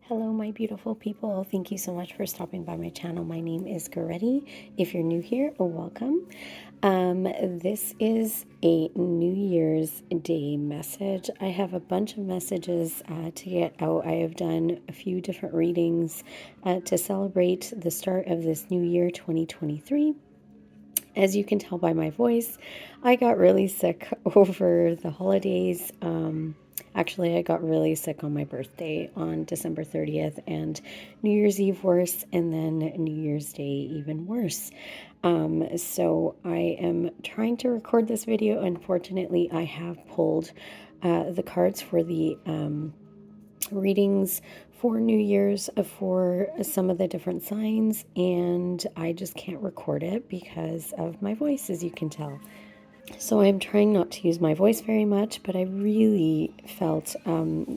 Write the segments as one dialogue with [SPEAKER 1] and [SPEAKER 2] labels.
[SPEAKER 1] Hello, my beautiful people. Thank you so much for stopping by my channel. My name is Goretti. If you're new here, welcome. This is a New Year's Day message. I have a bunch of messages to get out. I have done a few different readings to celebrate the start of this new year, 2023. As you can tell by my voice, I got really sick over the holidays. Actually, I got really sick on my birthday on December 30th, and New Year's Eve worse, and then New Year's Day even worse. So I am trying to record this video. Unfortunately, I have pulled the cards for the readings for New Year's for some of the different signs, and I just can't record it because of my voice, as you can tell. So I'm trying not to use my voice very much, but I really felt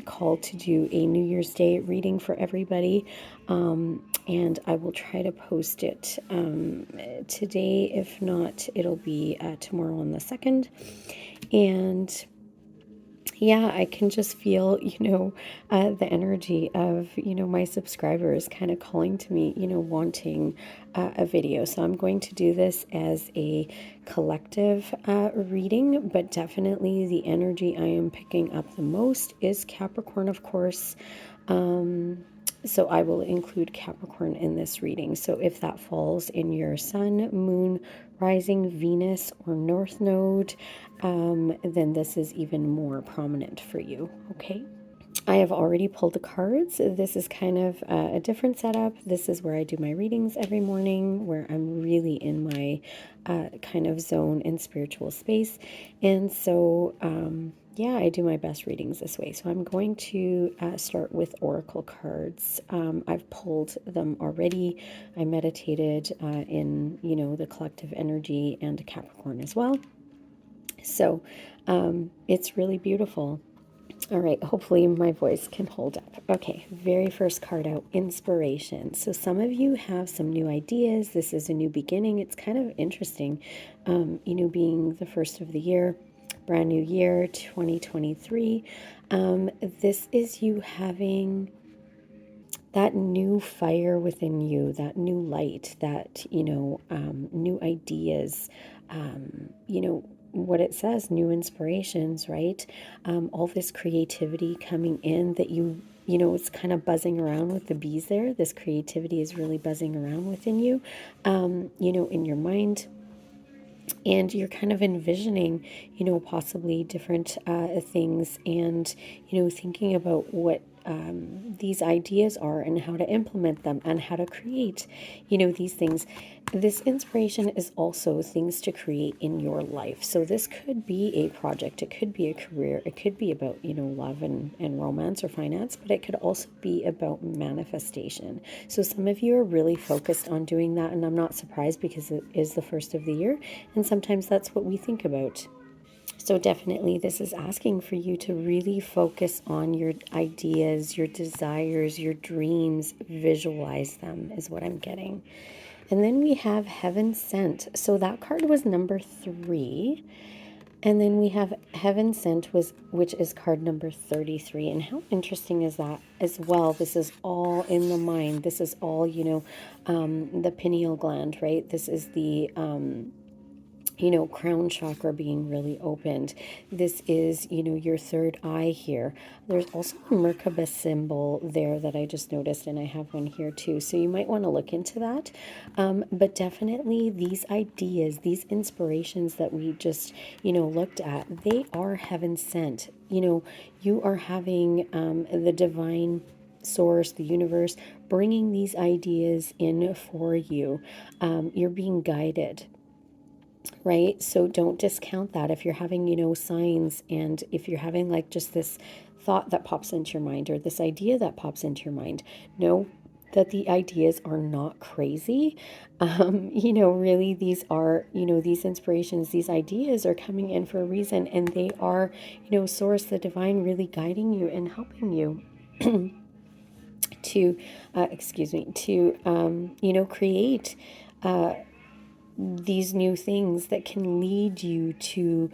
[SPEAKER 1] called to do a New Year's Day reading for everybody. And I will try to post it today. If not, it'll be tomorrow on the 2nd. And yeah, I can just feel, the energy of, my subscribers kind of calling to me, wanting a video. So I'm going to do this as a collective reading, but definitely the energy I am picking up the most is Capricorn, of course. So I will include Capricorn in this reading. So if that falls in your sun, moon, rising, Venus, or north node, then this is even more prominent for you, okay? I have already pulled the cards. This is kind of a different setup. This is where I do my readings every morning, where I'm really in my kind of zone and spiritual space. And so, yeah, I do my best readings this way. So I'm going to start with oracle cards. I've pulled them already. I meditated in, the collective energy and Capricorn as well. So it's really beautiful. All right, hopefully my voice can hold up. Okay, very first card out, inspiration. So some of you have some new ideas. This is a new beginning. It's kind of interesting, being the first of the year, brand new year, 2023. This is you having that new fire within you, that new light, that, new ideas, what it says, new inspirations, right? All this creativity coming in that it's kind of buzzing around with the bees there. This creativity is really buzzing around within you, in your mind. And you're kind of envisioning, possibly different things and, thinking about what these ideas are and how to implement them and how to create, these things. This inspiration is also things to create in your life. So this could be a project. It could be a career. It could be about, love and romance or finance, but it could also be about manifestation. So some of you are really focused on doing that, and I'm not surprised because it is the first of the year, and sometimes that's what we think about. So definitely this is asking for you to really focus on your ideas, your desires, your dreams, visualize them is what I'm getting. And then we have Heaven Sent. So that card was number 3. And then we have Heaven Sent, which is card number 33. And how interesting is that as well? This is all in the mind. This is all, the pineal gland, right? This is the crown chakra being really opened. This is, your third eye here. There's also a Merkaba symbol there that I just noticed, and I have one here too. So you might want to look into that. But definitely these ideas, these inspirations that we just, looked at, they are heaven sent. You are having the divine source, the universe, bringing these ideas in for you. You're being guided, right? So don't discount that. If you're having, signs, and if you're having like just this thought that pops into your mind or this idea that pops into your mind, know that the ideas are not crazy. Really these are, these inspirations, these ideas are coming in for a reason, and they are, source, the divine, really guiding you and helping you to, create, these new things that can lead you to,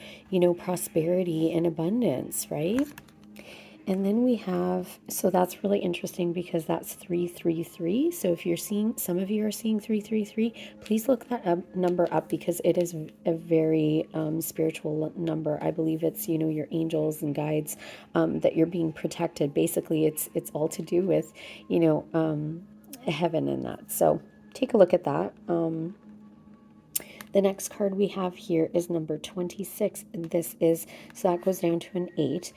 [SPEAKER 1] prosperity and abundance, right? And then we have, so that's really interesting because that's 333. So if you're seeing, some of you are seeing 333, please look that number up because it is a very spiritual number. I believe it's, you know, your angels and guides, that you're being protected. Basically, it's all to do with, you know, heaven and that. So take a look at that. The next card we have here is number 26. This is, so that goes down to an 8.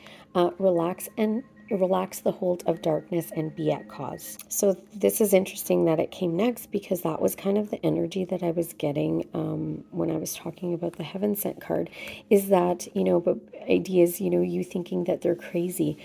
[SPEAKER 1] Relax the hold of darkness and be at cause. So this is interesting that it came next because that was kind of the energy that I was getting when I was talking about the heaven sent card, is that, you know, but ideas, you know, you thinking that they're crazy.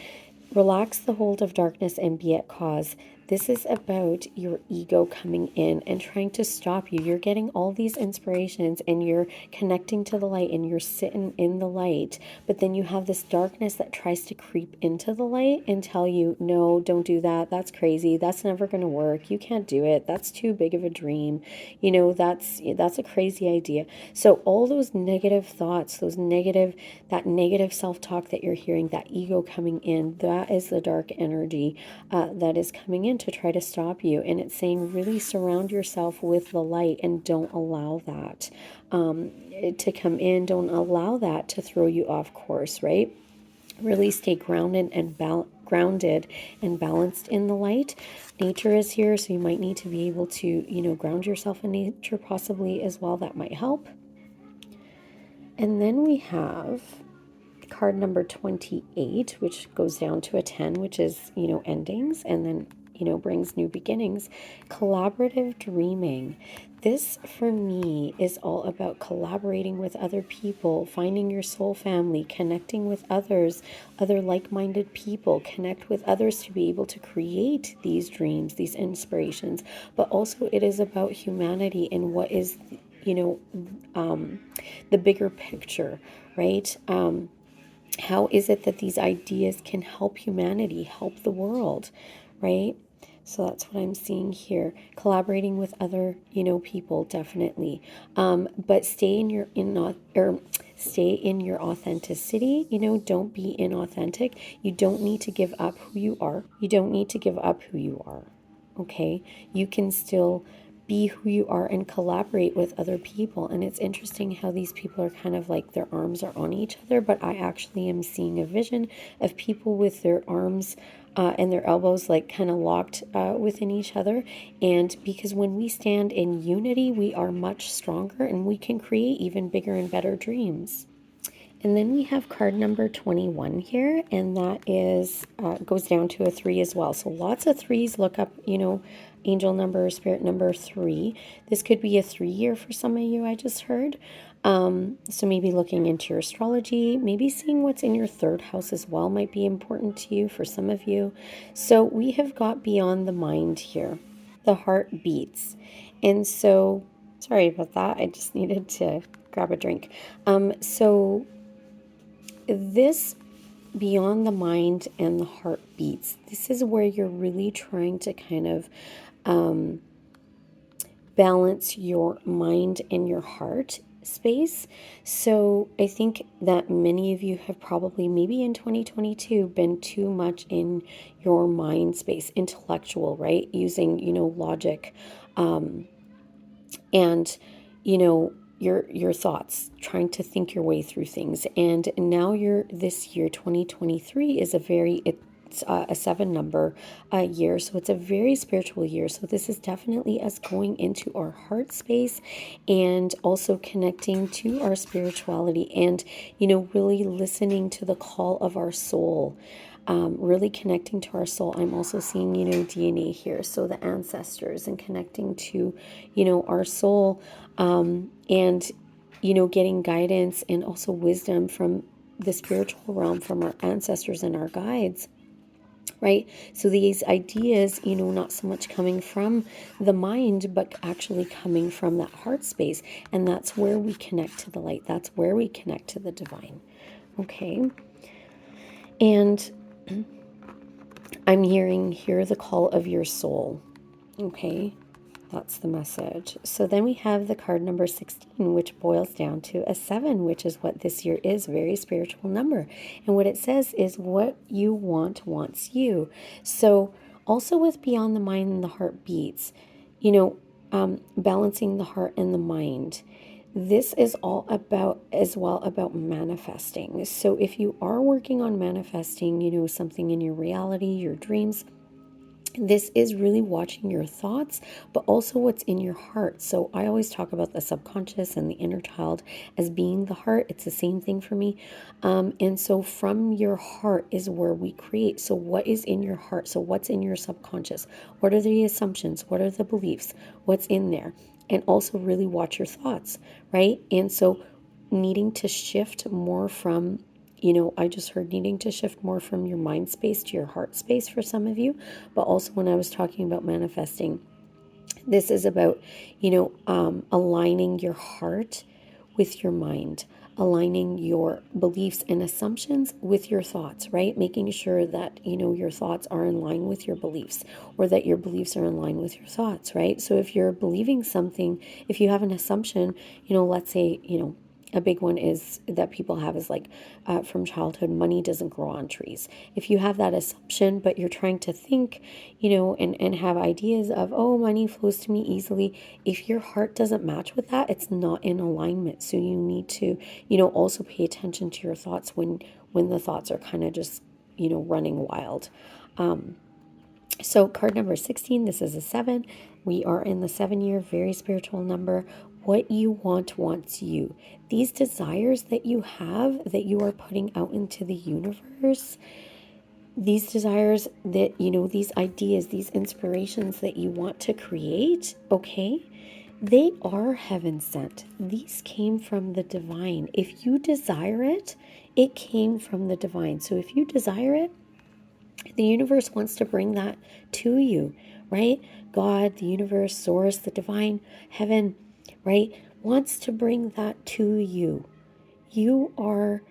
[SPEAKER 1] Relax the hold of darkness and be at cause. This is about your ego coming in and trying to stop you. You're getting all these inspirations and you're connecting to the light and you're sitting in the light. But then you have this darkness that tries to creep into the light and tell you, no, don't do that. That's crazy. That's never going to work. You can't do it. That's too big of a dream. You know, that's a crazy idea. So all those negative thoughts, that negative self-talk that you're hearing, that ego coming in, that is the dark energy that is coming in to try to stop you. And it's saying really surround yourself with the light and don't allow that to come in. Don't allow that to throw you off course, right? Really stay grounded and balanced in the light. Nature is here, so you might need to be able to, you know, ground yourself in nature possibly as well. That might help. And then we have card number 28, which goes down to a 10, which is, you know, endings, and then, you know, brings new beginnings. Collaborative dreaming. This for me is all about collaborating with other people, finding your soul family, connecting with others, other like-minded people, connect with others to be able to create these dreams, these inspirations. But also it is about humanity and what is, you know, the bigger picture, right? How is it that these ideas can help humanity, help the world, right? So that's what I'm seeing here. Collaborating with other, you know, people, definitely. But stay in your stay in your authenticity. You know, don't be inauthentic. You don't need to give up who you are. You don't need to give up who you are. Okay, you can still be who you are and collaborate with other people. And it's interesting how these people are kind of like their arms are on each other, but I actually am seeing a vision of people with their arms and their elbows like kind of locked within each other. And because when we stand in unity, we are much stronger and we can create even bigger and better dreams. And then we have card number 21 here, and that is goes down to a 3 as well. So lots of 3s. Look up, you know, angel number, spirit number 3. This could be a 3 year for some of you, I just heard. So maybe looking into your astrology, maybe seeing what's in your 3rd house as well might be important to you for some of you. So we have got beyond the mind here. The heart beats. And so, sorry about that. I just needed to grab a drink. So this beyond the mind and the heart beats, this is where you're really trying to kind of balance your mind and your heart space. So I think that many of you have probably maybe in 2022 been too much in your mind space, intellectual, right? Using, you know, logic and, you know, your thoughts, trying to think your way through things. And now this year 2023 is it's a 7 number year, so it's a very spiritual year. So this is definitely us going into our heart space and also connecting to our spirituality and, you know, really listening to the call of our soul. Really connecting to our soul. I'm also seeing, you know, DNA here, so the ancestors, and connecting to, you know, our soul, and, you know, getting guidance and also wisdom from the spiritual realm, from our ancestors and our guides, right? So these ideas, you know, not so much coming from the mind, but actually coming from that heart space. And that's where we connect to the light. That's where we connect to the divine. Okay. And I'm hear the call of your soul. Okay. That's the message. So then we have the card number 16, which boils down to a 7, which is what this year is, very spiritual number. And what it says is what you want wants you. So also with Beyond the Mind and the Heart Beats, balancing the heart and the mind. This is all about as well about manifesting. So if you are working on manifesting, something in your reality, your dreams, this is really watching your thoughts, but also what's in your heart. So I always talk about the subconscious and the inner child as being the heart. It's the same thing for me. And so from your heart is where we create. So what is in your heart? So what's in your subconscious? What are the assumptions? What are the beliefs? What's in there? And also really watch your thoughts, right? And so needing to shift more from I just heard needing to shift more from your mind space to your heart space for some of you. But also when I was talking about manifesting, this is about, aligning your heart with your mind, aligning your beliefs and assumptions with your thoughts, right? Making sure that, your thoughts are in line with your beliefs, or that your beliefs are in line with your thoughts, right? So if you're believing something, if you have an assumption, let's say, a big one is that people have is like from childhood, money doesn't grow on trees. If you have that assumption, but you're trying to think, and have ideas of, oh, money flows to me easily. If your heart doesn't match with that, it's not in alignment. So you need to, also pay attention to your thoughts when the thoughts are kind of just, running wild. So card number 16, this is a 7. We are in the 7-year, very spiritual number. What you want wants you. These desires that you have, that you are putting out into the universe, these desires that, these ideas, these inspirations that you want to create, okay, they are heaven sent. These came from the divine. If you desire it, it came from the divine. So if you desire it, the universe wants to bring that to you, right? God, the universe, source, the divine, heaven, right, wants to bring that to you. You are,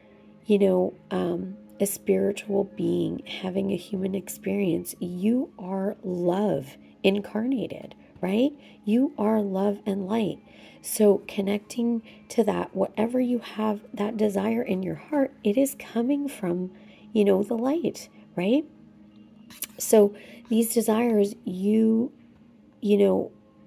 [SPEAKER 1] a spiritual being having a human experience. You are love incarnated, right? You are love and light. So connecting to that, whatever you have, that desire in your heart, it is coming from, the light, right? So these desires, you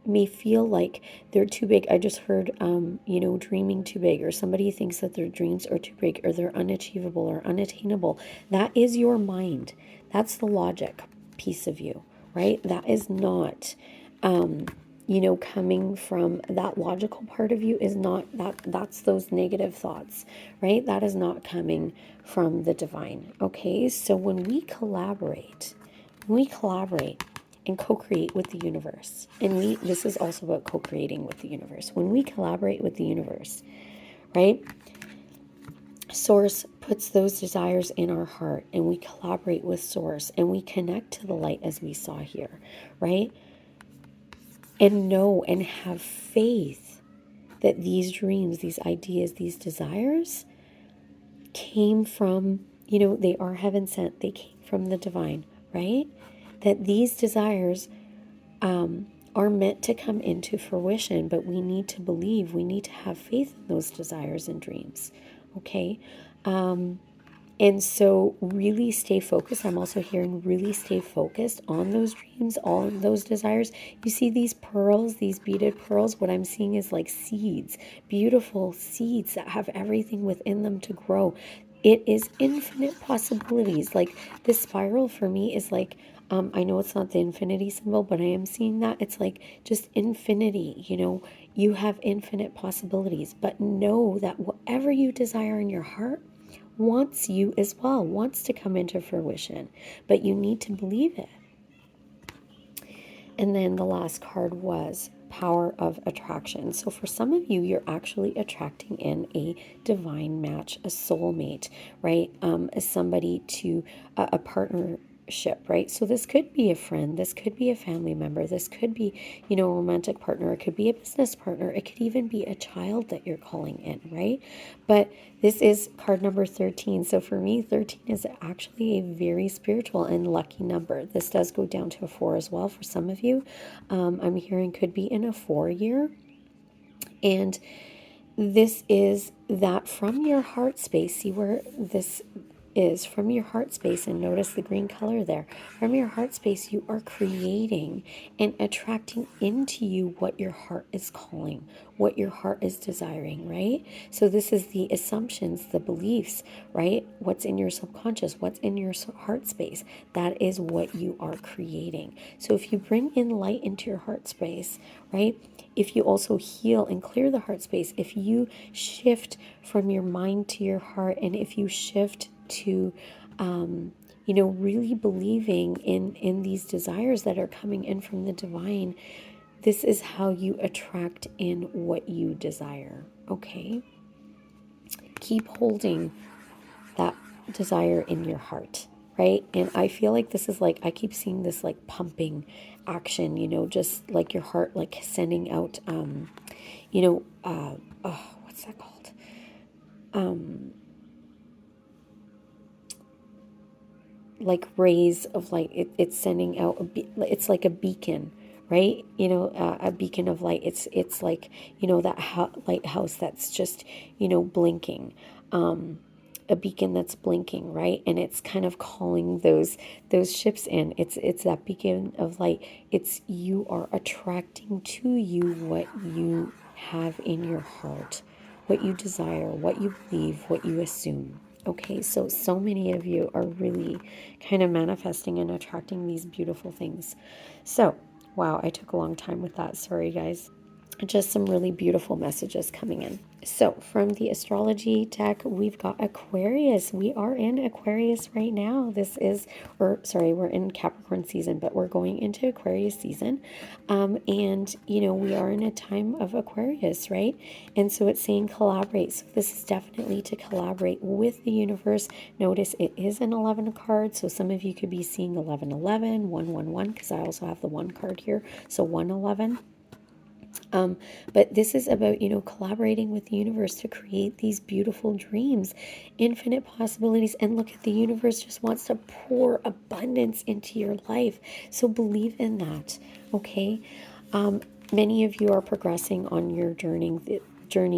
[SPEAKER 1] may feel like they're too big. I just heard, dreaming too big, or somebody thinks that their dreams are too big, or they're unachievable or unattainable. That is your mind. That's the logic piece of you, right? That is not, coming from that logical part of you is not that's those negative thoughts, right? That is not coming from the divine. Okay. So when we collaborate and co-create with the universe. And this is also about co-creating with the universe. When we collaborate with the universe, right? Source puts those desires in our heart, and we collaborate with Source, and we connect to the light as we saw here, right? And know and have faith that these dreams, these ideas, these desires came from, they are heaven sent. They came from the divine, right? That these desires are meant to come into fruition, but we need to believe, we need to have faith in those desires and dreams, okay? And so really stay focused. I'm also hearing really stay focused on those dreams, all of those desires. You see these pearls, these beaded pearls, what I'm seeing is like seeds, beautiful seeds that have everything within them to grow. It is infinite possibilities. Like this spiral for me is like, I know it's not the infinity symbol, but I am seeing that. It's like just infinity, you have infinite possibilities. But know that whatever you desire in your heart wants you as well, wants to come into fruition. But you need to believe it. And then the last card was power of attraction. So for some of you, you're actually attracting in a divine match, a soulmate, right? As somebody to a partner partnership, right? So this could be a friend, this could be a family member, this could be, a romantic partner, it could be a business partner, it could even be a child that you're calling in, right? But this is card number 13. So for me, 13 is actually a very spiritual and lucky number. This does go down to a 4 as well for some of you. I'm hearing could be in a 4 year. And this is that from your heart space. See where this is from your heart space, and notice the green color there. From your heart space, you are creating and attracting into you what your heart is calling, what your heart is desiring, right? So this is the assumptions, the beliefs, right? What's in your subconscious, what's in your heart space, that is what you are creating. So if you bring in light into your heart space, right? If you also heal and clear the heart space, if you shift from your mind to your heart, and if you shift to really believing in these desires that are coming in from the divine, this is how you attract in what you desire. Okay, keep holding that desire in your heart, right? And I feel like this is like, I keep seeing this like pumping action, just like your heart like sending out what's that called, like rays of light. It's sending out it's like a beacon, right? A beacon of light. It's like, that lighthouse that's just, blinking, a beacon that's blinking, right? And it's kind of calling those ships in. It's that beacon of light. It's, you are attracting to you what you have in your heart, what you desire, what you believe, what you assume. Okay, so many of you are really kind of manifesting and attracting these beautiful things. So, wow, I took a long time with that. Sorry, guys. Just some really beautiful messages coming in. So from the astrology deck, we've got Aquarius. We are in Aquarius right now. We're in Capricorn season, but we're going into Aquarius season. And we are in a time of Aquarius, right? And so it's saying collaborate. So this is definitely to collaborate with the universe. Notice it is an 11 card. So some of you could be seeing 1111, 111, because I also have the 1 card here. So 111. But this is about, collaborating with the universe to create these beautiful dreams, infinite possibilities. And look, at the universe just wants to pour abundance into your life. So believe in that. Okay. Many of you are progressing on your journey,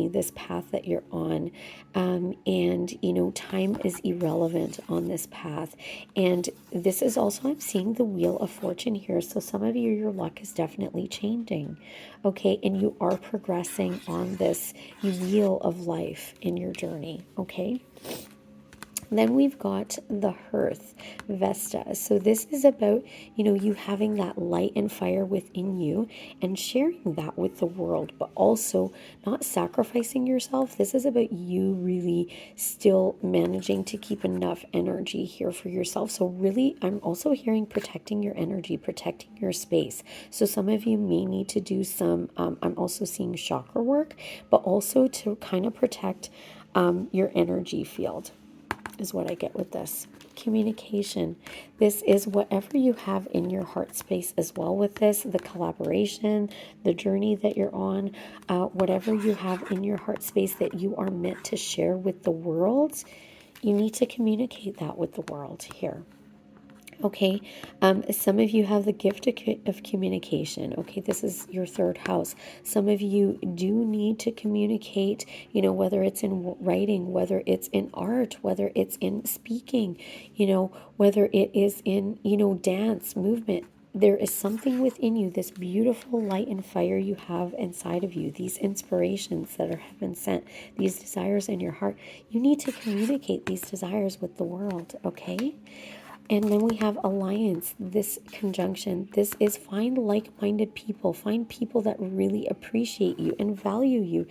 [SPEAKER 1] this path that you're on. And time is irrelevant on this path. And this is also, I'm seeing the Wheel of Fortune here. So some of you, your luck is definitely changing. Okay. And you are progressing on this wheel of life in your journey. Okay. Then we've got the Hearth, Vesta. So this is about, you having that light and fire within you and sharing that with the world, but also not sacrificing yourself. This is about you really still managing to keep enough energy here for yourself. So really, I'm also hearing protecting your energy, protecting your space. So some of you may need to do some, I'm also seeing chakra work, but also to kind of protect your energy field, is what I get with this. Communication. This is whatever you have in your heart space as well with this, the collaboration, the journey that you're on, whatever you have in your heart space that you are meant to share with the world, you need to communicate that with the world here. Okay, some of you have the gift of communication. Okay, this is your 3rd house. Some of you do need to communicate, whether it's in writing, whether it's in art, whether it's in speaking, whether it is in, dance, movement. There is something within you, this beautiful light and fire you have inside of you, these inspirations that have been sent, these desires in your heart. You need to communicate these desires with the world, okay? And then we have alliance, this conjunction. This is find like-minded people. Find people that really appreciate you and value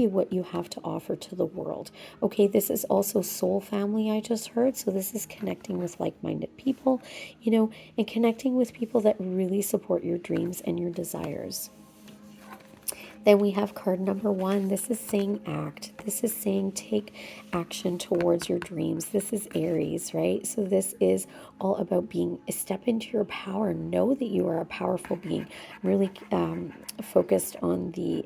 [SPEAKER 1] what you have to offer to the world. Okay, this is also soul family, I just heard. So this is connecting with like-minded people, and connecting with people that really support your dreams and your desires. Then we have card number 1. This is saying act. This is saying take action towards your dreams. This is Aries, right? So this is all about being, step into your power. Know that you are a powerful being. I'm really focused on the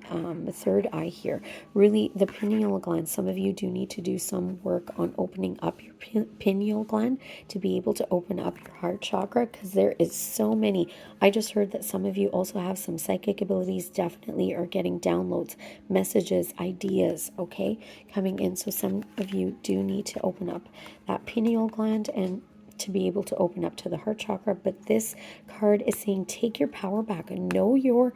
[SPEAKER 1] third eye here. Really, the pineal gland. Some of you do need to do some work on opening up your pineal gland to be able to open up your heart chakra, because there is so many. I just heard that some of you also have some psychic abilities, definitely are getting downloads, messages, ideas, okay, coming in. So some of you do need to open up that pineal gland and to be able to open up to the heart chakra. But this card is saying take your power back and know you're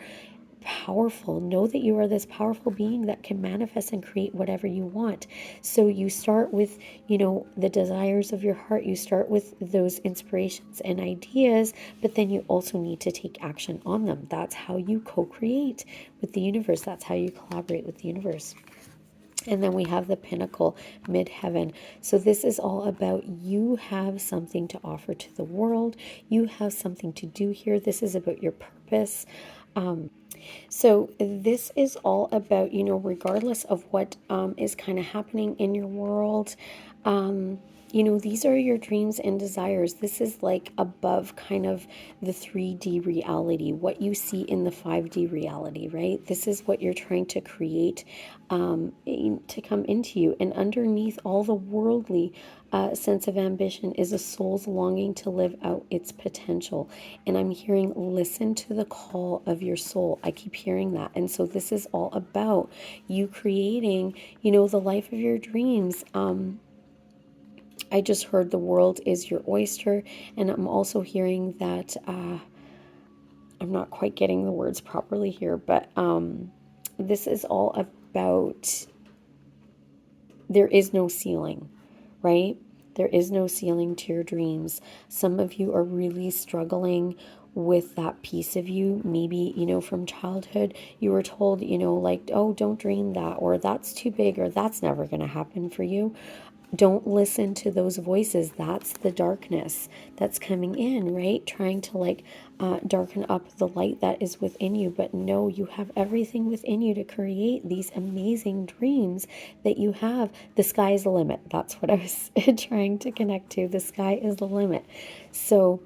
[SPEAKER 1] powerful. Know that you are this powerful being that can manifest and create whatever you want. So you start with, the desires of your heart. You start with those inspirations and ideas, but then you also need to take action on them. That's how you co-create with the universe. That's how you collaborate with the universe. And then we have the pinnacle, midheaven. So this is all about you have something to offer to the world. You have something to do here. This is about your purpose. So this is all about, regardless of what is kind of happening in your world, these are your dreams and desires. This is like above kind of the 3D reality, what you see in the 5D reality, right? This is what you're trying to create to come into you. And underneath all the worldly sense of ambition is a soul's longing to live out its potential. And I'm hearing, listen to the call of your soul. I keep hearing that. And so this is all about you creating, the life of your dreams. I just heard the world is your oyster, and I'm also hearing that I'm not quite getting the words properly here, but this is all about there is no ceiling, right? There is no ceiling to your dreams. Some of you are really struggling with that piece of you. Maybe, from childhood, you were told, like, oh, don't dream that, or that's too big, or that's never going to happen for you. Don't listen to those voices. That's the darkness that's coming in, right? Trying to darken up the light that is within you. But no, you have everything within you to create these amazing dreams that you have. The sky is the limit. That's what I was trying to connect to. The sky is the limit. So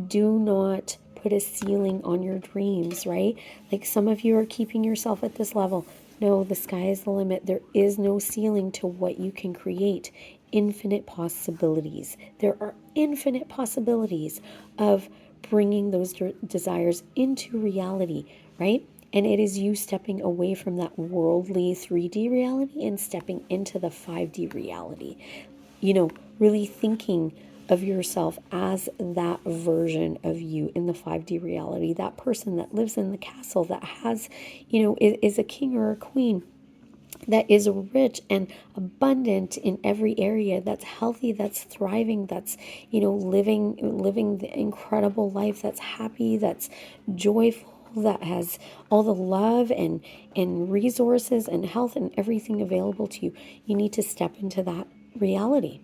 [SPEAKER 1] do not put a ceiling on your dreams, right? Like some of you are keeping yourself at this level. No, the sky is the limit. There is no ceiling to what you can create. Infinite possibilities. There are infinite possibilities of bringing those desires into reality, right? And it is you stepping away from that worldly 3D reality and stepping into the 5D reality. Really thinking of yourself as that version of you in the 5D reality, that person that lives in the castle, that has, is a king or a queen, that is rich and abundant in every area, that's healthy, that's thriving, that's, living the incredible life, that's happy, that's joyful, that has all the love and resources and health and everything available to you. You need to step into that reality.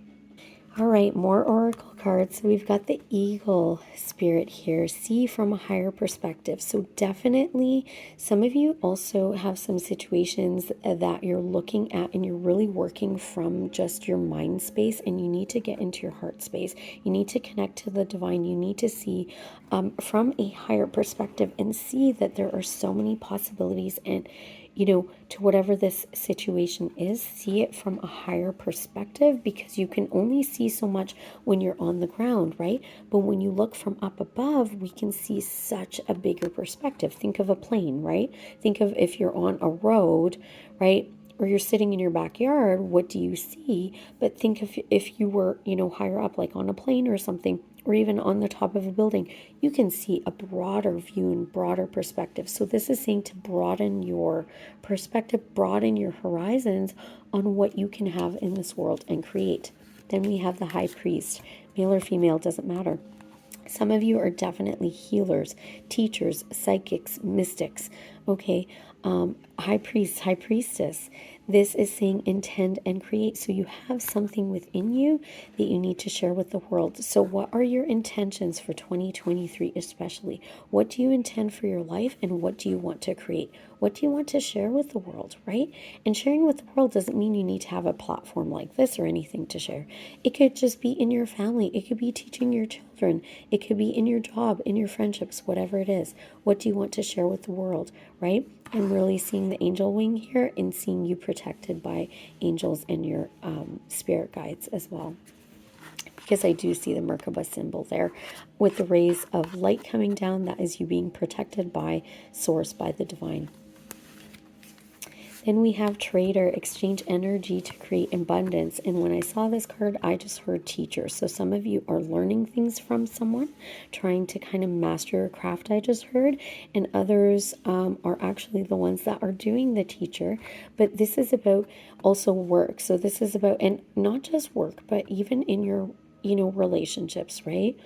[SPEAKER 1] All right, more oracle cards. So we've got the eagle spirit here. See from a higher perspective. So definitely some of you also have some situations that you're looking at and you're really working from just your mind space, and you need to get into your heart space. You need to connect to the divine. You need to see from a higher perspective and see that there are so many possibilities, and to whatever this situation is, see it from a higher perspective, because you can only see so much when you're on the ground, right? But when you look from up above, we can see such a bigger perspective. Think of a plane, right? Think of if you're on a road, right? Or you're sitting in your backyard, what do you see? But think of if you were, higher up, like on a plane or something, or even on the top of a building, you can see a broader view and broader perspective. So this is saying to broaden your perspective, broaden your horizons on what you can have in this world and create. Then we have the high priest, male or female, doesn't matter. Some of you are definitely healers, teachers, psychics, mystics, okay? High priest, high priestess. This is saying intend and create. So you have something within you that you need to share with the world. So what are your intentions for 2023 especially? What do you intend for your life, and what do you want to create? What do you want to share with the world, right? And sharing with the world doesn't mean you need to have a platform like this or anything to share. It could just be in your family. It could be teaching your children. It could be in your job, in your friendships, whatever it is. What do you want to share with the world, right? I'm really seeing the angel wing here and seeing you protected by angels and your spirit guides as well. Because I do see the Merkaba symbol there with the rays of light coming down. That is you being protected by source, by the divine. Then we have trader, exchange energy to create abundance. And when I saw this card, I just heard teacher. So some of you are learning things from someone, trying to kind of master your craft, I just heard. And others are actually the ones that are doing the teacher. But this is about also work. So this is about, and not just work, but even in your, relationships, right?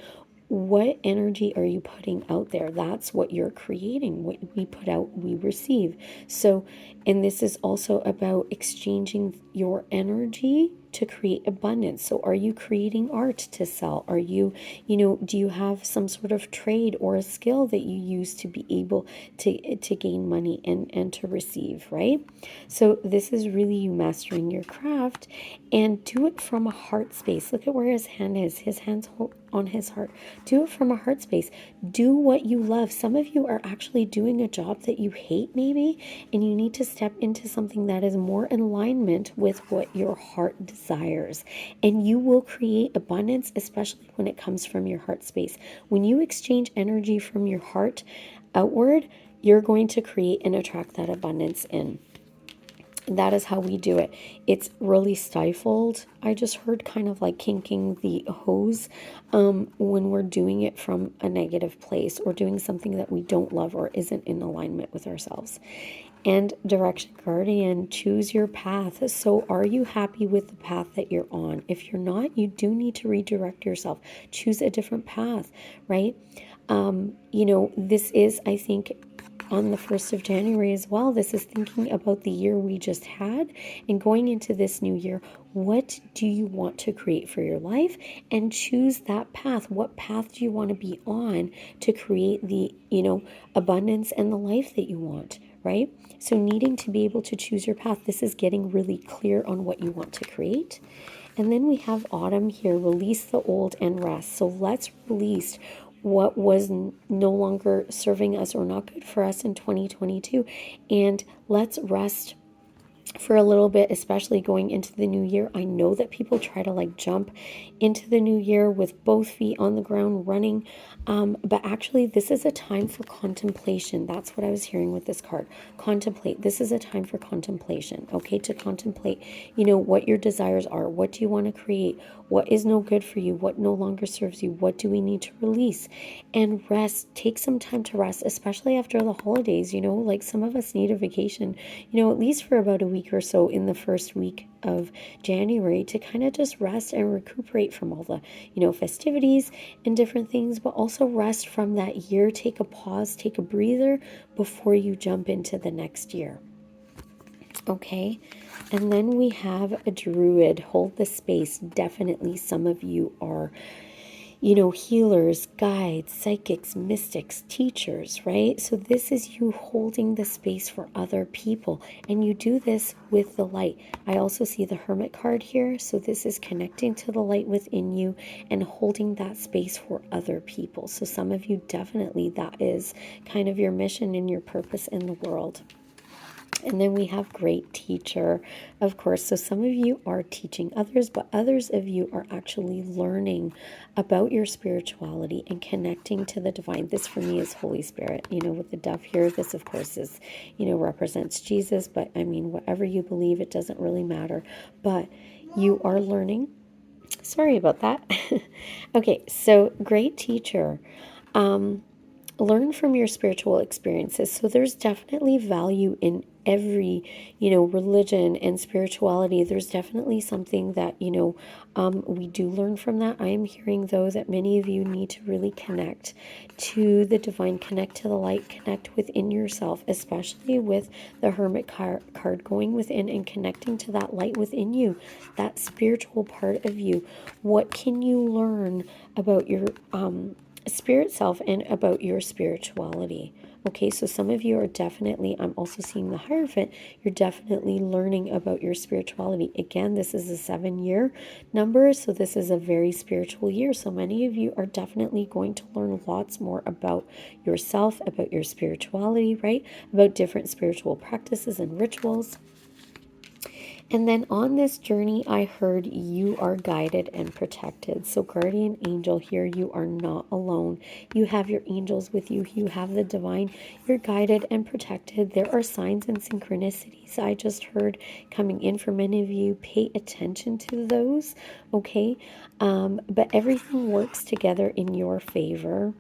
[SPEAKER 1] What energy are you putting out there? That's what you're creating. What we put out, we receive. So, and this is also about exchanging your energy to create abundance. So are you creating art to sell? Are you, do you have some sort of trade or a skill that you use to be able to gain money and to receive, right? So this is really you mastering your craft, and do it from a heart space. Look at where his hand is. His hand's on his heart. Do it from a heart space. Do what you love. Some of you are actually doing a job that you hate maybe, and you need to step into something that is more in alignment with what your heart desires. And you will create abundance, especially when it comes from your heart space. When you exchange energy from your heart outward, you're going to create and attract that abundance in. That is how we do it. It's really stifled. I just heard kind of like kinking the hose when we're doing it from a negative place or doing something that we don't love or isn't in alignment with ourselves. And direction guardian, choose your path. So are you happy with the path that you're on? If you're not, you do need to redirect yourself. Choose a different path, right? This is, I think, on the 1st of January as well. This is thinking about the year we just had and going into this new year. What do you want to create for your life? And choose that path. What path do you want to be on to create the, abundance and the life that you want, right? So needing to be able to choose your path. This is getting really clear on what you want to create. And then we have autumn here, release the old and rest. So let's release what was no longer serving us or not good for us in 2022. And let's rest for a little bit, especially going into the new year. I know that people try to like jump into the new year with both feet on the ground running. But actually, this is a time for contemplation. That's what I was hearing with this card. Contemplate. This is a time for contemplation, okay? To contemplate, what your desires are. What do you want to create? What is no good for you? What no longer serves you? What do we need to release? And rest. Take some time to rest, especially after the holidays. Like some of us need a vacation, at least for about a week or so in the first week of January to kind of just rest and recuperate from all the, festivities and different things, but also rest from that year. Take a pause, take a breather before you jump into the next year. Okay. And then we have a druid. Hold the space. Definitely some of you are, healers, guides, psychics, mystics, teachers, right? So this is you holding the space for other people. And you do this with the light. I also see the Hermit card here. So this is connecting to the light within you and holding that space for other people. So some of you definitely, that is kind of your mission and your purpose in the world. And then we have great teacher, of course. So some of you are teaching others, but others of you are actually learning about your spirituality and connecting to the divine. This for me is Holy Spirit, with the dove here. This, of course, is, represents Jesus. But I mean, whatever you believe, it doesn't really matter. But you are learning. Sorry about that. Okay, so great teacher. Learn from your spiritual experiences. So there's definitely value in every, you know, religion and spirituality. There's definitely something that, you know, we do learn from that. I am hearing, though, that many of you need to really connect to the divine, connect to the light, connect within yourself, especially with the Hermit card going within and connecting to that light within you, that spiritual part of you. What can you learn about your spirit self and about your spirituality? Okay, so some of you are definitely, I'm also seeing the Hierophant, you're definitely learning about your spirituality. Again, this is a 7-year number, so this is a very spiritual year. So many of you are definitely going to learn lots more about yourself, about your spirituality, right? About different spiritual practices and rituals. And then on this journey, I heard you are guided and protected. So guardian angel here, you are not alone. You have your angels with you. You have the divine. You're guided and protected. There are signs and synchronicities I just heard coming in for many of you. Pay attention to those, okay? But everything works together in your favor.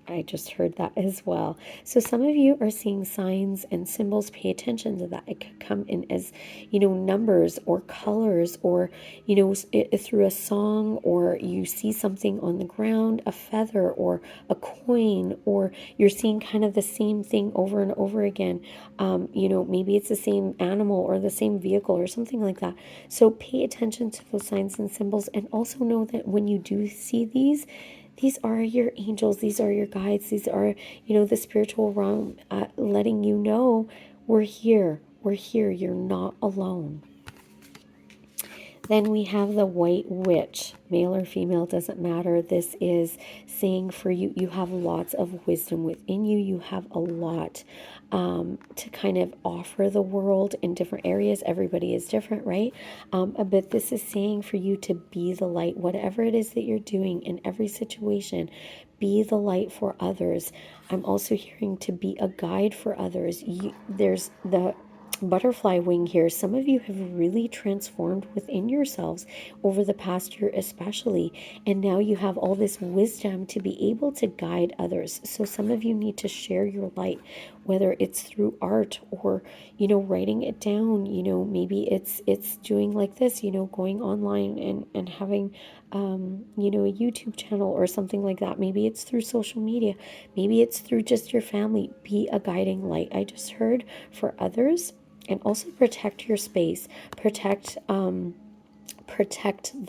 [SPEAKER 1] I just heard that as well. So some of you are seeing signs and symbols. Pay attention to that. It could come in as, you know, numbers or colors, or, you know, through a song, or you see something on the ground, a feather or a coin, or you're seeing kind of the same thing over and over again. You know, maybe it's the same animal or the same vehicle or something like that. So pay attention to those signs and symbols, and also know that when you do see these are your angels, these are your guides, these are, you know, the spiritual realm letting you know we're here, you're not alone. Then we have the White Witch, male or female, doesn't matter. This is saying for you, you have lots of wisdom within you. You have a lot to kind of offer the world in different areas. Everybody is different, right? But this is saying for you to be the light, whatever it is that you're doing in every situation. Be the light for others. I'm also hearing to be a guide for others. There's the butterfly wing here. Some of you have really transformed within yourselves over the past year especially, and now you have all this wisdom to be able to guide others. So some of you need to share your light, whether it's through art or, you know, writing it down. You know, maybe it's doing like this, you know, going online and having you know, a YouTube channel or something like that. Maybe it's through social media, maybe it's through just your family. Be a guiding light, I just heard, for others. And also protect your space, protect the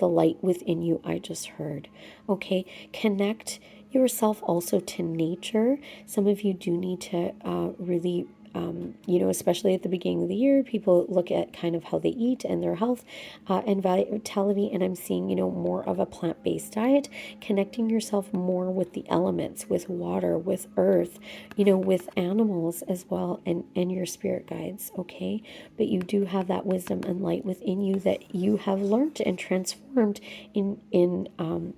[SPEAKER 1] light within you, I just heard. Okay, connect yourself also to nature. Some of you do need to really you know, especially at the beginning of the year, people look at kind of how they eat and their health and vitality. And I'm seeing, you know, more of a plant-based diet, connecting yourself more with the elements, with water, with earth, you know, with animals as well, and your spirit guides. Okay, but you do have that wisdom and light within you that you have learned and transformed in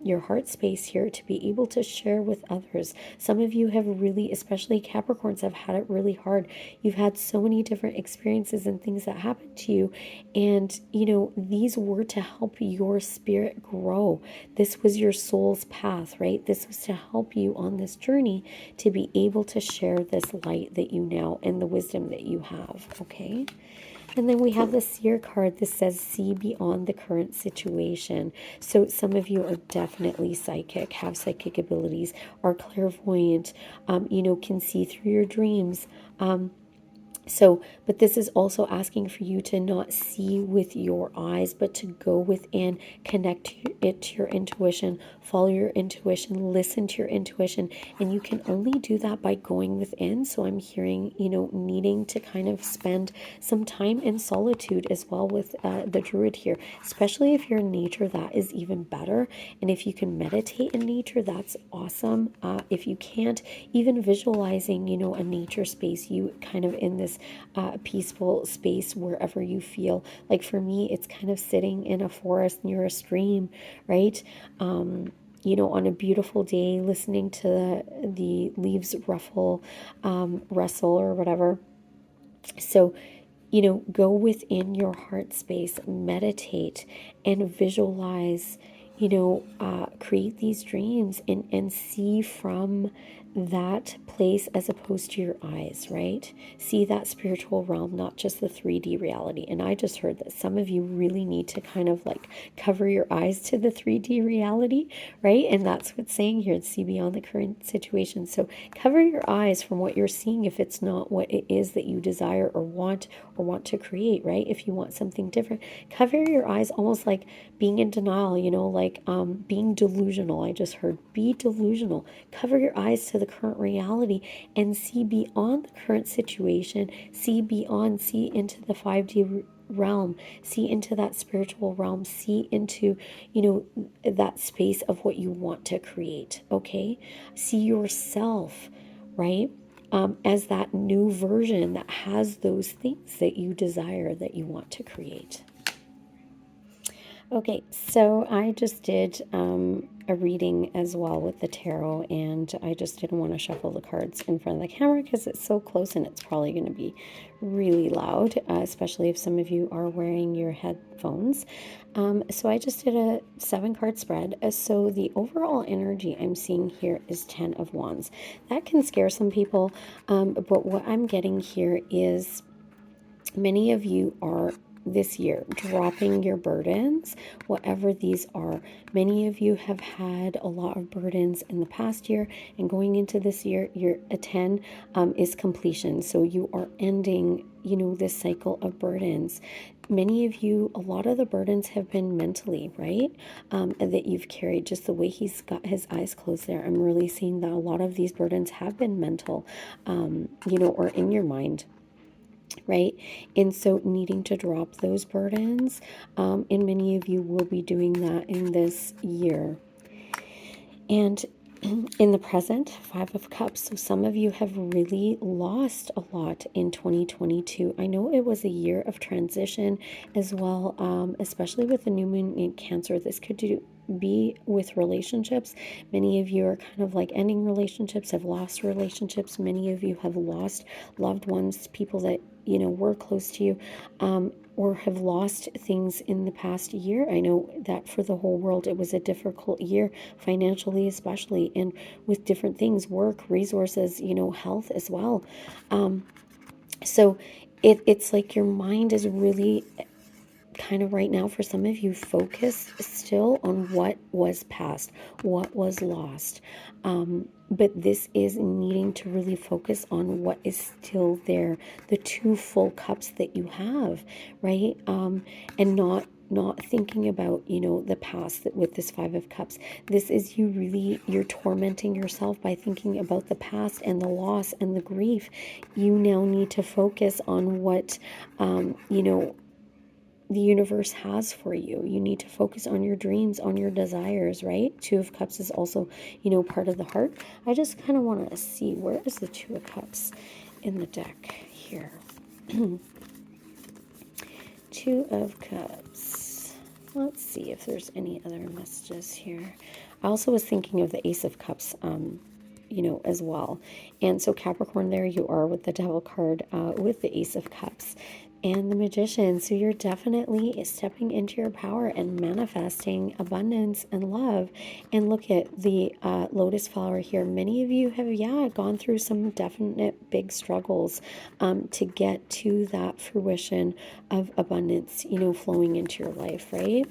[SPEAKER 1] your heart space here to be able to share with others. Some of you have really, especially Capricorns, have had it really hard. You've had so many different experiences and things that happened to you, and you know, these were to help your spirit grow. This was your soul's path, right? This was to help you on this journey to be able to share this light that you now and the wisdom that you have. Okay, and then we have the Seer card that says see beyond the current situation. So some of you are definitely psychic, have psychic abilities, are clairvoyant, you know, can see through your dreams. But this is also asking for you to not see with your eyes, but to go within, connect it to your intuition, follow your intuition, listen to your intuition. And you can only do that by going within. So I'm hearing, you know, needing to kind of spend some time in solitude as well with the Druid here, especially if you're in nature, that is even better. And if you can meditate in nature, that's awesome. If you can't, even visualizing, you know, a nature space, you kind of in this peaceful space wherever you feel. Like for me, it's kind of sitting in a forest near a stream, right? You know, on a beautiful day, listening to the leaves rustle or whatever. So, you know, go within your heart space, meditate and visualize, you know, create these dreams and see from that place as opposed to your eyes, right? See that spiritual realm, not just the 3D reality. And I just heard that some of you really need to kind of like cover your eyes to the 3D reality, right? And that's what's saying here, see beyond the current situation. So cover your eyes from what you're seeing if it's not what it is that you desire or want to create, right? If you want something different, cover your eyes, almost like being in denial, you know, like being delusional. I just heard be delusional. Cover your eyes to the current reality and see beyond the current situation, see beyond, see into the 5D realm, see into that spiritual realm, see into, you know, that space of what you want to create. Okay, see yourself, right, as that new version that has those things that you desire, that you want to create. Okay, so I just did a reading as well with the tarot, and I just didn't want to shuffle the cards in front of the camera because it's so close and it's probably going to be really loud, especially if some of you are wearing your headphones. So I just did a 7-card spread. So the overall energy I'm seeing here is 10 of Wands. That can scare some people, but what I'm getting here is many of you are this year dropping your burdens, whatever these are. Many of you have had a lot of burdens in the past year, and going into this year, your 10 is completion. So you are ending, you know, this cycle of burdens. Many of you, a lot of the burdens have been mentally, right? That you've carried, just the way he's got his eyes closed there. I'm really seeing that a lot of these burdens have been mental, you know, or in your mind, right? And so needing to drop those burdens, and many of you will be doing that in this year. And in the present, 5 of Cups. So some of you have really lost a lot in 2022. I know it was a year of transition as well, especially with the new moon in Cancer. This could be with relationships. Many of you are kind of like ending relationships, have lost relationships. Many of you have lost loved ones, people that, you know, were close to you, or have lost things in the past year. I know that for the whole world, it was a difficult year, financially especially, and with different things, work, resources, you know, health as well. So it's like your mind is really kind of right now, for some of you, focused still on what was past, what was lost. But this is needing to really focus on what is still there, the 2 full cups that you have, right? And not thinking about, you know, the past. That with this 5 of Cups, this is you really, you're tormenting yourself by thinking about the past and the loss and the grief. You now need to focus on what, you know, the universe has for you. You need to focus on your dreams, on your desires, right? 2 of Cups is also, you know, part of the heart. I just kind of want to see, where is the 2 of Cups in the deck here? 2 of Cups. Let's see if there's any other messages here. I also was thinking of the Ace of Cups, you know, as well. And so Capricorn, there you are with the Devil card, with the Ace of Cups and the Magician. So you're definitely stepping into your power and manifesting abundance and love. And look at the lotus flower here. Many of you have, gone through some definite big struggles to get to that fruition of abundance, you know, flowing into your life, right?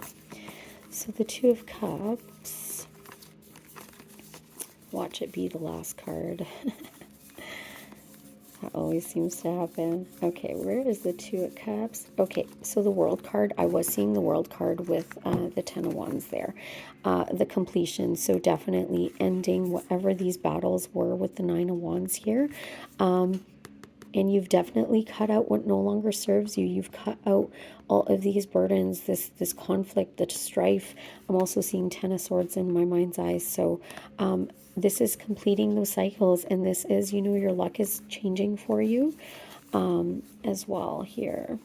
[SPEAKER 1] So the 2 of Cups, watch it be the last card. That always seems to happen. Okay, where is the 2 of Cups? Okay, so the World card, I was seeing the World card with the 10 of Wands there. The completion, so definitely ending whatever these battles were with the 9 of Wands here. And you've definitely cut out what no longer serves you. You've cut out all of these burdens, this conflict, the strife. I'm also seeing 10 of Swords in my mind's eye. So this is completing those cycles, and this is, you know, your luck is changing for you as well here.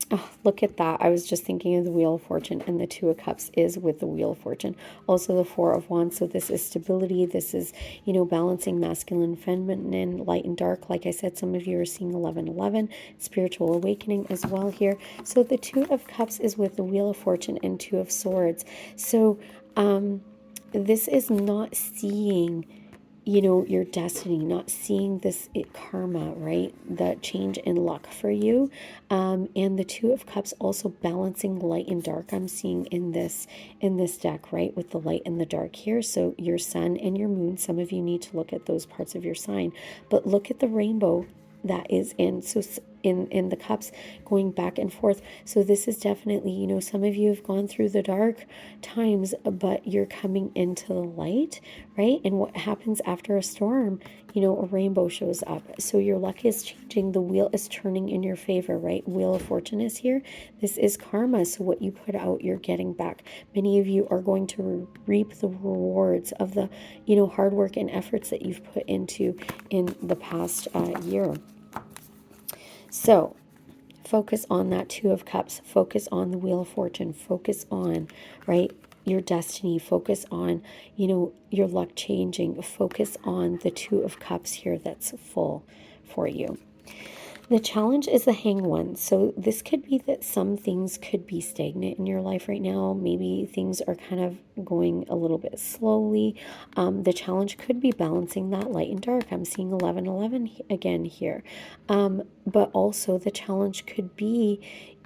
[SPEAKER 1] Oh, look at that. I was just thinking of the Wheel of Fortune, and the 2 of Cups is with the Wheel of Fortune. Also the 4 of Wands. So this is stability. This is, you know, balancing masculine, feminine, light and dark. Like I said, some of you are seeing 1111, spiritual awakening as well here. So the 2 of Cups is with the Wheel of Fortune and 2 of Swords. So this is not seeing, your destiny, not seeing this karma, right? The change in luck for you. And the Two of Cups also balancing light and dark. I'm seeing in this deck, right? With the light and the dark here. So your sun and your moon, some of you need to look at those parts of your sign, but look at the rainbow that is in. So in the cups going back and forth. So this is definitely, some of you have gone through the dark times, but you're coming into the light, right? And what happens after a storm, a rainbow shows up. So your luck is changing. The wheel is turning in your favor, right? Wheel of Fortune is here. This is karma. So what you put out, you're getting back. Many of you are going to reap the rewards of the, hard work and efforts that you've put into in the past year. So focus on that Two of Cups. Focus on the Wheel of Fortune. Focus on, right, your destiny. Focus on, your luck changing. Focus on the Two of Cups here that's full for you. The challenge is the Hanged One. So this could be that some things could be stagnant in your life right now. Maybe things are kind of going a little bit slowly. The challenge could be balancing that light and dark. I'm seeing 11:11 again here. But also the challenge could be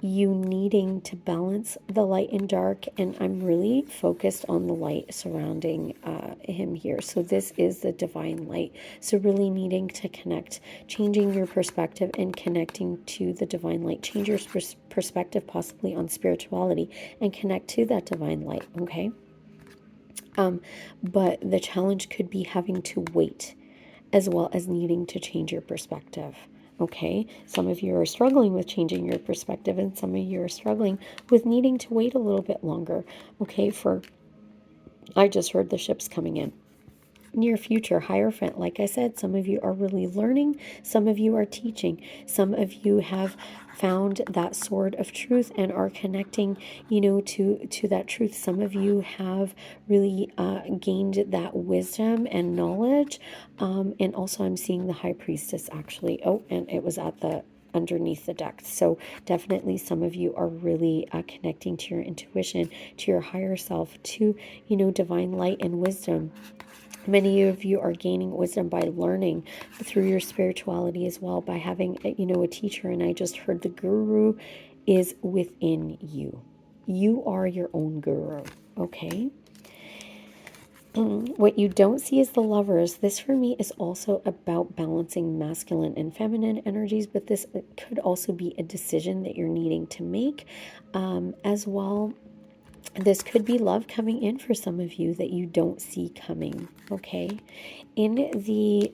[SPEAKER 1] you needing to balance the light and dark, and I'm really focused on the light surrounding him here. So this is the divine light. So really needing to connect, changing your perspective and connecting to the divine light. Change your perspective possibly on spirituality and connect to that divine light, okay? But the challenge could be having to wait as well as needing to change your perspective. Okay, some of you are struggling with changing your perspective, and some of you are struggling with needing to wait a little bit longer. Okay, I just heard the ships coming in. Near future, Hierophant, like I said, some of you are really learning, some of you are teaching, some of you have found that sword of truth and are connecting, to that truth. Some of you have really gained that wisdom and knowledge. And also I'm seeing the High Priestess actually. Oh, and it was at the underneath the deck. So definitely some of you are really connecting to your intuition, to your higher self, to, divine light and wisdom. Many of you are gaining wisdom by learning through your spirituality as well, by having, a teacher. And I just heard the guru is within you. You are your own guru, okay? What you don't see is the Lovers. This for me is also about balancing masculine and feminine energies, but this could also be a decision that you're needing to make as well. This could be love coming in for some of you that you don't see coming, okay? In the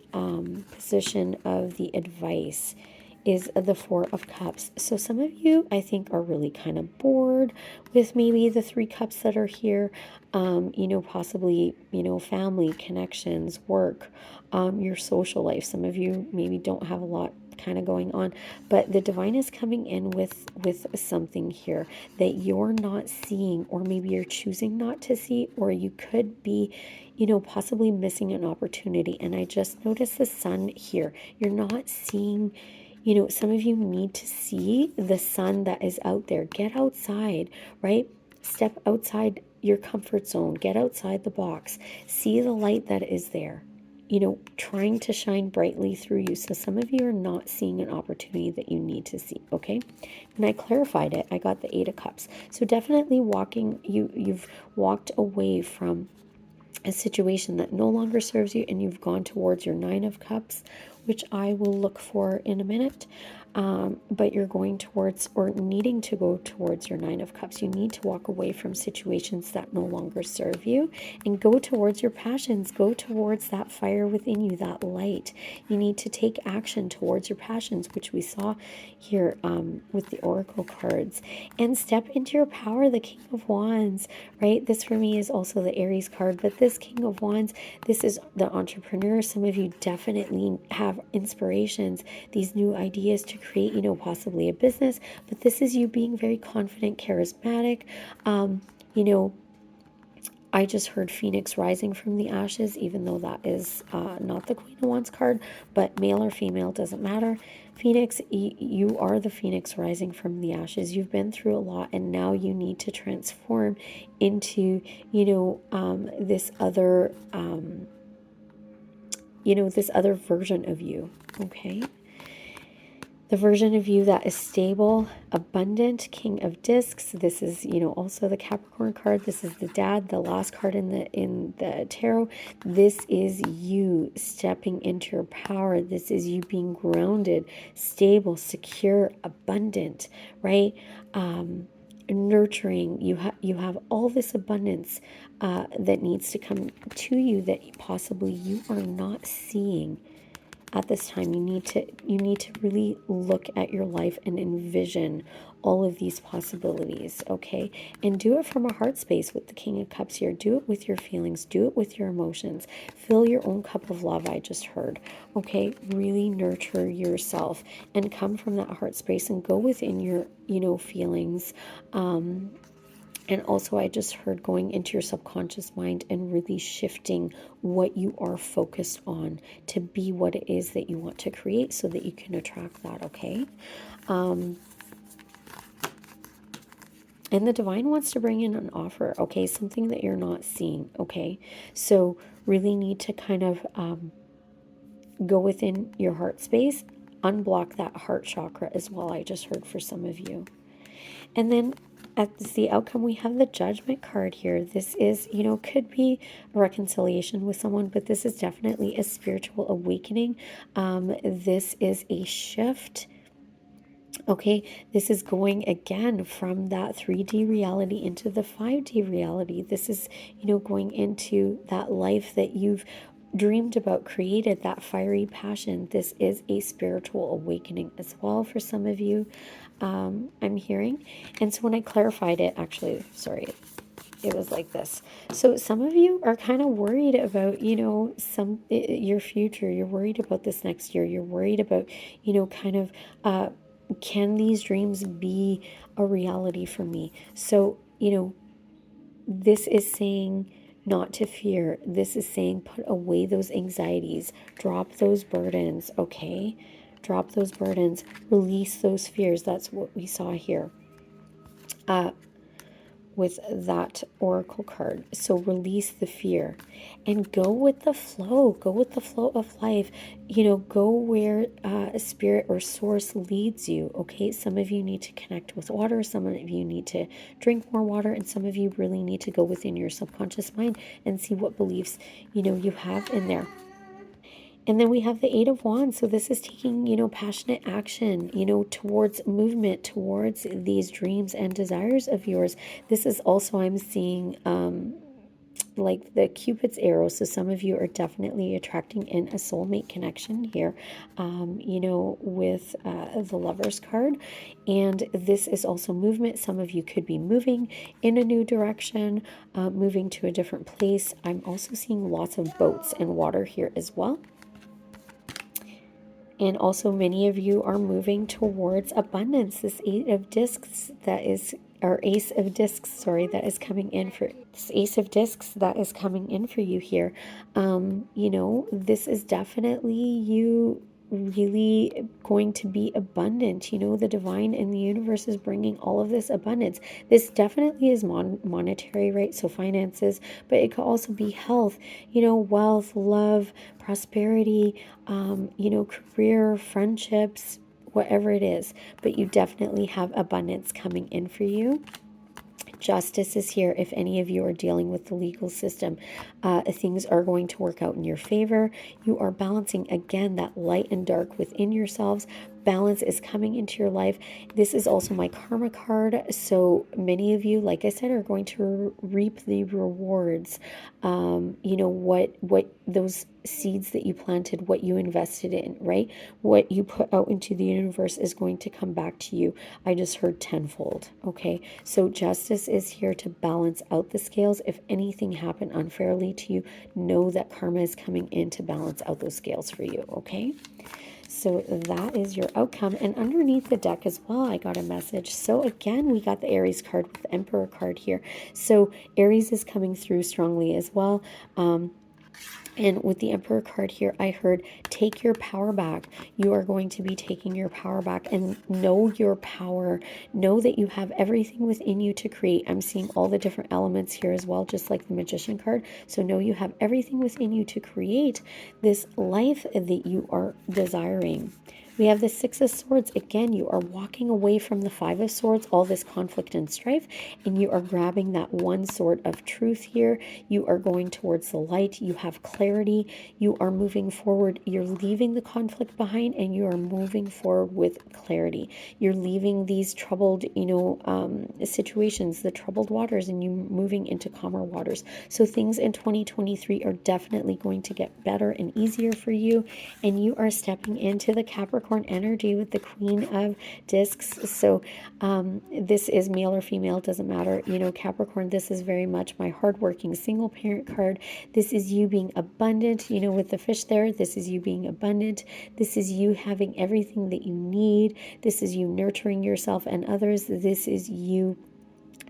[SPEAKER 1] position of the advice is the Four of Cups. So some of you, I think, are really kind of bored with maybe the Three Cups that are here, possibly, family, connections, work, your social life. Some of you maybe don't have a lot kind of going on, but the divine is coming in with something here that you're not seeing, or maybe you're choosing not to see, or you could be, possibly missing an opportunity. And I just noticed the sun here. You're not seeing, some of you need to see the sun that is out there. Get outside, right? Step outside your comfort zone. Get outside the box. See the light that is there, trying to shine brightly through you. So some of you are not seeing an opportunity that you need to see, okay? And I clarified it. I got the Eight of Cups. So definitely you've walked away from a situation that no longer serves you, and you've gone towards your Nine of Cups, which I will look for in a minute. But you're going towards, or needing to go towards, your Nine of Cups. You need to walk away from situations that no longer serve you and go towards your passions. Go towards that fire within you, that light. You need to take action towards your passions, which we saw here with the Oracle cards, and step into your power, the King of Wands, right? This for me is also the Aries card, but this King of Wands, this is the entrepreneur. Some of you definitely have inspirations, these new ideas to create, possibly a business, but this is you being very confident, charismatic, I just heard Phoenix rising from the ashes, even though that is not the Queen of Wands card, but male or female, doesn't matter. Phoenix, you are the Phoenix rising from the ashes. You've been through a lot, and now you need to transform into, this other, this other version of you, okay? The version of you that is stable, abundant, King of Discs. This is, also the Capricorn card. This is the dad, the last card in the tarot. This is you stepping into your power. This is you being grounded, stable, secure, abundant, right? Nurturing. You have all this abundance that needs to come to you that possibly you are not seeing at this time. You need to really look at your life and envision all of these possibilities, okay? And do it from a heart space with the King of Cups here. Do it with your feelings. Do it with your emotions. Fill your own cup of love, I just heard, okay? Really nurture yourself and come from that heart space and go within your, feelings. And also, I just heard going into your subconscious mind and really shifting what you are focused on to be what it is that you want to create so that you can attract that, okay? And the divine wants to bring in an offer, okay? Something that you're not seeing, okay? So really need to kind of go within your heart space, unblock that heart chakra as well, I just heard for some of you. And then at the outcome, we have the Judgment card here. This is, could be a reconciliation with someone, but this is definitely a spiritual awakening. This is a shift. Okay, this is going again from that 3D reality into the 5D reality. This is, going into that life that you've dreamed about, created, that fiery passion. This is a spiritual awakening as well for some of you, I'm hearing. And so when I clarified it, actually, sorry, it was like this. So some of you are kind of worried about, your future. You're worried about this next year. You're worried about, kind of, can these dreams be a reality for me? So, this is saying not to fear. This is saying put away those anxieties, drop those burdens, okay? Drop those burdens, release those fears. That's what we saw here with that oracle card. So release the fear and go with the flow. Go with the flow of life. Go where spirit or source leads you, okay? Some of you need to connect with water. Some of you need to drink more water. And some of you really need to go within your subconscious mind and see what beliefs, you have in there. And then we have the Eight of Wands. So this is taking, passionate action, towards movement, towards these dreams and desires of yours. This is also, I'm seeing, like the Cupid's arrow. So some of you are definitely attracting in a soulmate connection here, with the Lover's card. And this is also movement. Some of you could be moving in a new direction, moving to a different place. I'm also seeing lots of boats and water here as well. And also many of you are moving towards abundance. This Ace of Discs that is coming in for this Ace of Discs that is coming in for you here. This is definitely you really going to be abundant. The divine and the universe is bringing all of this abundance. This definitely is monetary, right? So finances, but it could also be health, wealth, love, prosperity, career, friendships, whatever it is. But you definitely have abundance coming in for you. Justice is here. If any of you are dealing with the legal system, things are going to work out in your favor. You are balancing, again, that light and dark within yourselves. Balance is coming into your life. This is also my karma card. So many of you, like I said, are going to reap the rewards. What those seeds that you planted, what you invested in, right? What you put out into the universe is going to come back to you. I just heard tenfold, okay? So justice is here to balance out the scales. If anything happened unfairly to you, know that karma is coming in to balance out those scales for you, okay? So that is your outcome. And underneath the deck as well, I got a message. So again, we got the Aries card with the Emperor card here. So Aries is coming through strongly as well. And with the Emperor card here, I heard take your power back. You are going to be taking your power back, and know your power. Know that you have everything within you to create. I'm seeing all the different elements here as well, just like the Magician card. So know you have everything within you to create this life that you are desiring. We have the Six of Swords. Again, you are walking away from the Five of Swords, all this conflict and strife, and you are grabbing that one sword of truth here. You are going towards the light. You have clarity. You are moving forward. You're leaving the conflict behind, and you are moving forward with clarity. You're leaving these troubled, situations, the troubled waters, and you moving into calmer waters. So things in 2023 are definitely going to get better and easier for you, and you are stepping into the Capricorn energy with the Queen of Discs. So this is male or female, doesn't matter. Capricorn, this is very much my hardworking single parent card. This is you being abundant, with the fish there. This is you being abundant. This is you having everything that you need. This is you nurturing yourself and others. This is you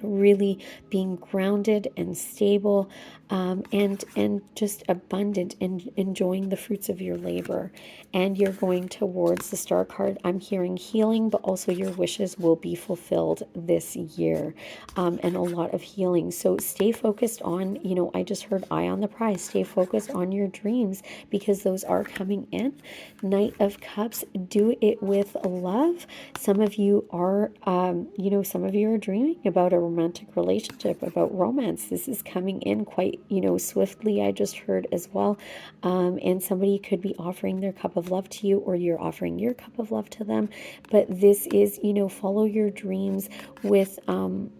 [SPEAKER 1] really being grounded and stable, and just abundant and enjoying the fruits of your labor. And you're going towards the Star card. I'm hearing healing, but also your wishes will be fulfilled this year, and a lot of healing. So stay focused on, I just heard eye on the prize. Stay focused on your dreams, because those are coming in. Knight of Cups, do it with love. Some of you are, some of you are dreaming about a romantic relationship, about romance. This is coming in quite, swiftly, I just heard as well. And somebody could be offering their cup of love to you, or you're offering your cup of love to them. But this is, follow your dreams with, with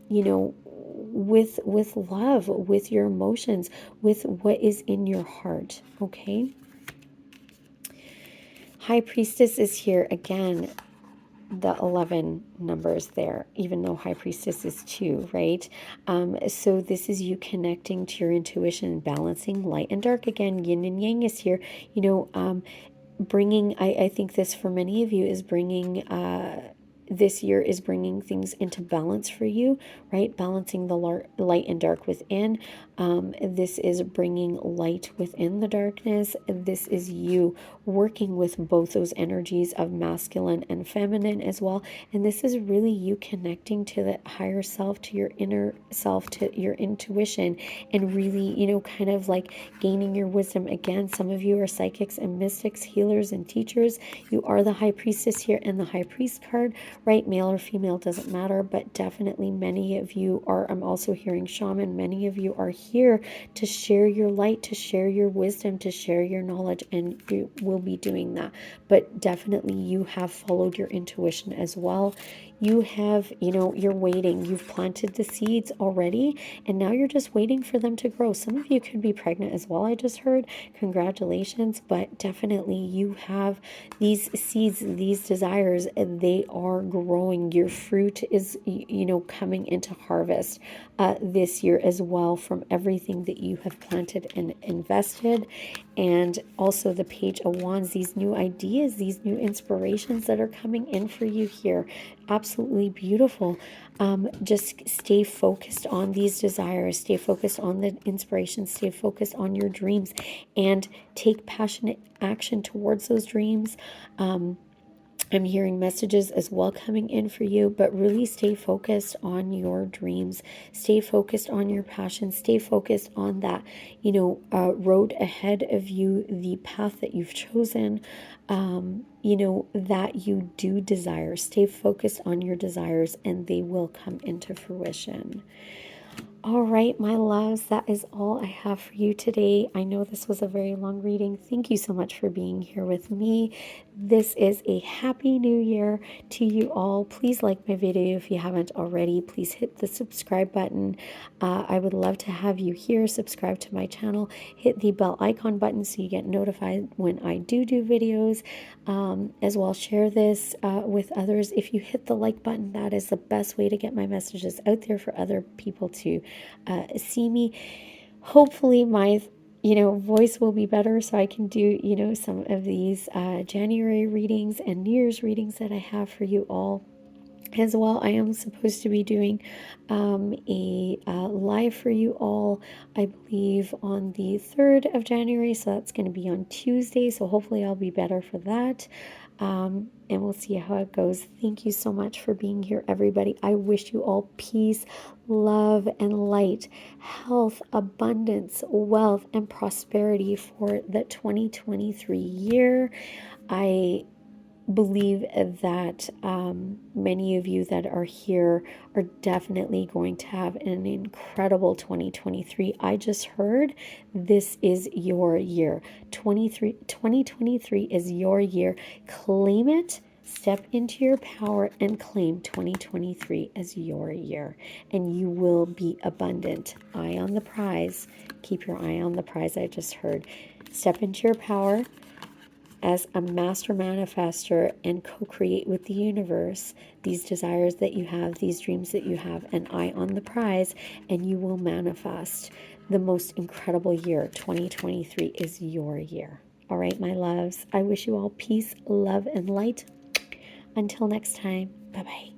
[SPEAKER 1] love, with your emotions, with what is in your heart. Okay. High Priestess is here again. The 11 numbers there, even though High Priestess is 2, right? So this is you connecting to your intuition, balancing light and dark. Again, yin and yang is here, bringing, I think this for many of you is bringing, this year is bringing things into balance for you, right? Balancing the light and dark within. This is bringing light within the darkness. This is you working with both those energies of masculine and feminine as well. And this is really you connecting to the higher self, to your inner self, to your intuition, and really, kind of like gaining your wisdom. Again, some of you are psychics and mystics, healers and teachers. You are the High Priestess here and the High Priest card, right? Male or female, doesn't matter, but definitely many of you are, I'm also hearing shaman, many of you are here to share your light, to share your wisdom, to share your knowledge, and you will be doing that. But definitely you have followed your intuition as well. You have, you're waiting. You've planted the seeds already, and now you're just waiting for them to grow. Some of you could be pregnant as well, I just heard. Congratulations. But definitely you have these seeds, these desires, and they are growing. Your fruit is, coming into harvest this year as well, from everything that you have planted and invested. And also the Page of Wands, these new ideas, these new inspirations that are coming in for you here. Absolutely beautiful. Just stay focused on these desires, stay focused on the inspiration, stay focused on your dreams, and take passionate action towards those dreams. I'm hearing messages as well coming in for you, but really stay focused on your dreams. Stay focused on your passion. Stay focused on that, road ahead of you, the path that you've chosen, that you do desire. Stay focused on your desires, and they will come into fruition. All right, my loves, that is all I have for you today. I know this was a very long reading. Thank you so much for being here with me. This is a happy new year to you all. Please like my video if you haven't already. Please hit the subscribe button. I would love to have you here. Subscribe to my channel. Hit the bell icon button so you get notified when I do videos. As well, share this with others. If you hit the like button, that is the best way to get my messages out there for other people to see me. Hopefully my voice will be better so I can do, some of these January readings and New Year's readings that I have for you all. As well, I am supposed to be doing a live for you all, I believe, on the 3rd of January. So that's going to be on Tuesday. So hopefully I'll be better for that. And we'll see how it goes. Thank you so much for being here, everybody. I wish you all peace, love, and light, health, abundance, wealth, and prosperity for the 2023 year. I believe that many of you that are here are definitely going to have an incredible 2023. I just heard this is your year. 2023 is your year. Claim it. Step into your power and claim 2023 as your year, and you will be abundant. Eye on the prize. Keep your eye on the prize. I just heard. Step into your power as a master manifester and co-create with the universe these desires that you have, these dreams that you have, and eye on the prize, and you will manifest the most incredible year. 2023 is your year. All right, my loves, I wish you all peace, love, and light. Until next time, bye-bye.